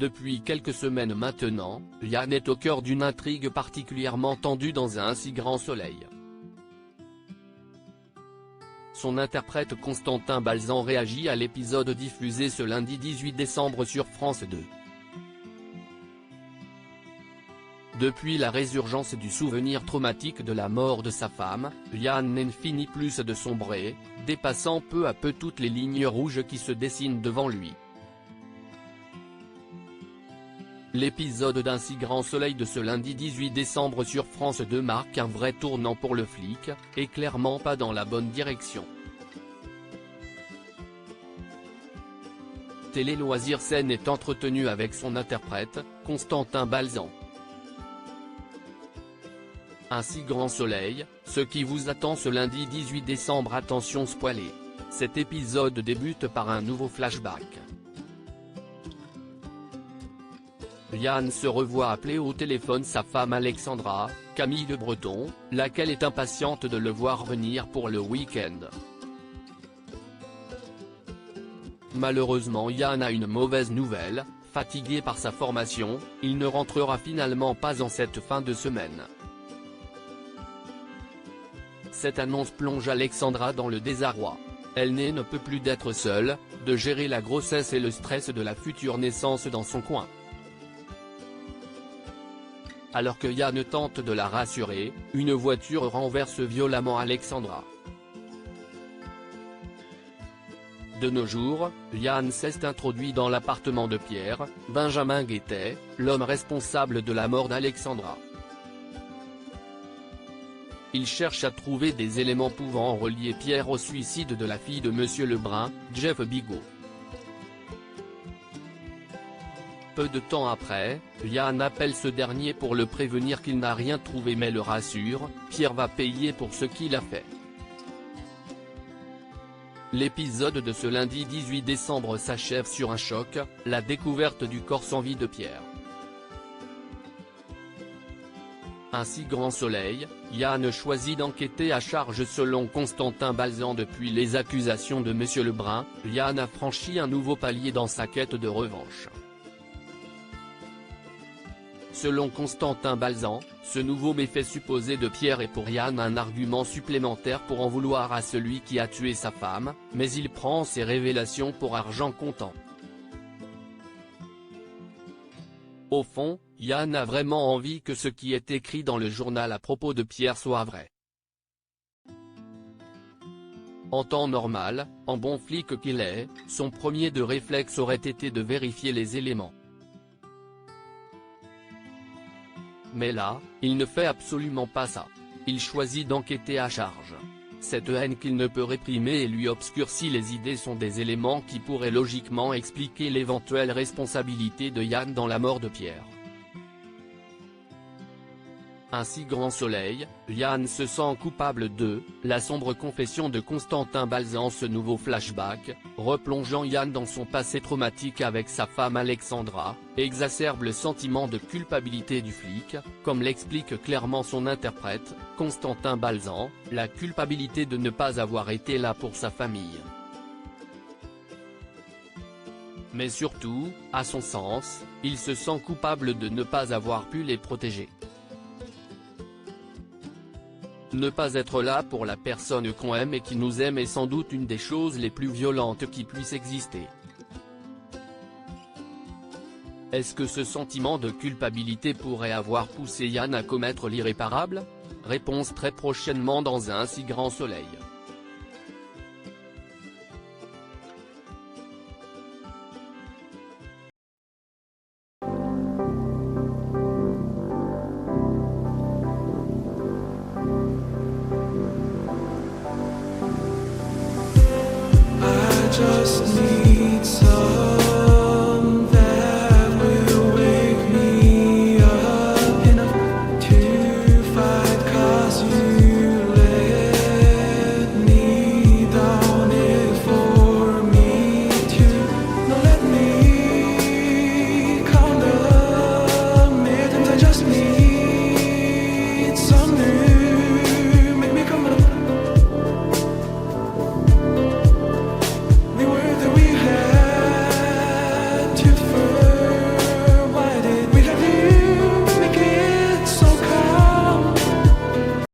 Depuis quelques semaines maintenant, Yann est au cœur d'une intrigue particulièrement tendue dans un si grand soleil. Son interprète Constantin Balzan réagit à l'épisode diffusé ce lundi 18 décembre sur France 2. Depuis la résurgence du souvenir traumatique de la mort de sa femme, Yann n'en finit plus de sombrer, dépassant peu à peu toutes les lignes rouges qui se dessinent devant lui. L'épisode d'Un si grand soleil de ce lundi 18 décembre sur France 2 marque un vrai tournant pour le flic, et clairement pas dans la bonne direction. Télé Loisirs Scène est entretenu avec son interprète, Constantin Balzan. Un si grand soleil, ce qui vous attend ce lundi 18 décembre. Attention spoilé. Cet épisode débute par un nouveau flashback. Yann se revoit appeler au téléphone sa femme Alexandra, Camille Le Breton, laquelle est impatiente de le voir venir pour le week-end. Malheureusement Yann a une mauvaise nouvelle, fatigué par sa formation, il ne rentrera finalement pas en cette fin de semaine. Cette annonce plonge Alexandra dans le désarroi. Elle ne peut plus d'être seule, de gérer la grossesse et le stress de la future naissance dans son coin. Alors que Yann tente de la rassurer, une voiture renverse violemment Alexandra. De nos jours, Yann s'est introduit dans l'appartement de Pierre, Benjamin Guettet, l'homme responsable de la mort d'Alexandra. Il cherche à trouver des éléments pouvant relier Pierre au suicide de la fille de Monsieur Lebrun, Jeff Bigot. Peu de temps après, Yann appelle ce dernier pour le prévenir qu'il n'a rien trouvé mais le rassure, Pierre va payer pour ce qu'il a fait. L'épisode de ce lundi 18 décembre s'achève sur un choc, la découverte du corps sans vie de Pierre. Un si grand soleil, Yann choisit d'enquêter à charge selon Constantin Balzan. Depuis les accusations de Monsieur Lebrun, Yann a franchi un nouveau palier dans sa quête de revanche. Selon Constantin Balzan, ce nouveau méfait supposé de Pierre est pour Yann un argument supplémentaire pour en vouloir à celui qui a tué sa femme, mais il prend ses révélations pour argent comptant. Au fond, Yann a vraiment envie que ce qui est écrit dans le journal à propos de Pierre soit vrai. En temps normal, en bon flic qu'il est, son premier réflexe aurait été de vérifier les éléments. Mais là, il ne fait absolument pas ça. Il choisit d'enquêter à charge. Cette haine qu'il ne peut réprimer et lui obscurcit les idées sont des éléments qui pourraient logiquement expliquer l'éventuelle responsabilité de Yann dans la mort de Pierre. Un si grand soleil, Yann se sent coupable de la sombre confession de Constantin Balzan. Ce nouveau flashback, replongeant Yann dans son passé traumatique avec sa femme Alexandra, exacerbe le sentiment de culpabilité du flic, comme l'explique clairement son interprète, Constantin Balzan, la culpabilité de ne pas avoir été là pour sa famille. Mais surtout, à son sens, il se sent coupable de ne pas avoir pu les protéger. Ne pas être là pour la personne qu'on aime et qui nous aime est sans doute une des choses les plus violentes qui puissent exister. Est-ce que ce sentiment de culpabilité pourrait avoir poussé Yann à commettre l'irréparable? Réponse très prochainement dans Un si grand soleil. Just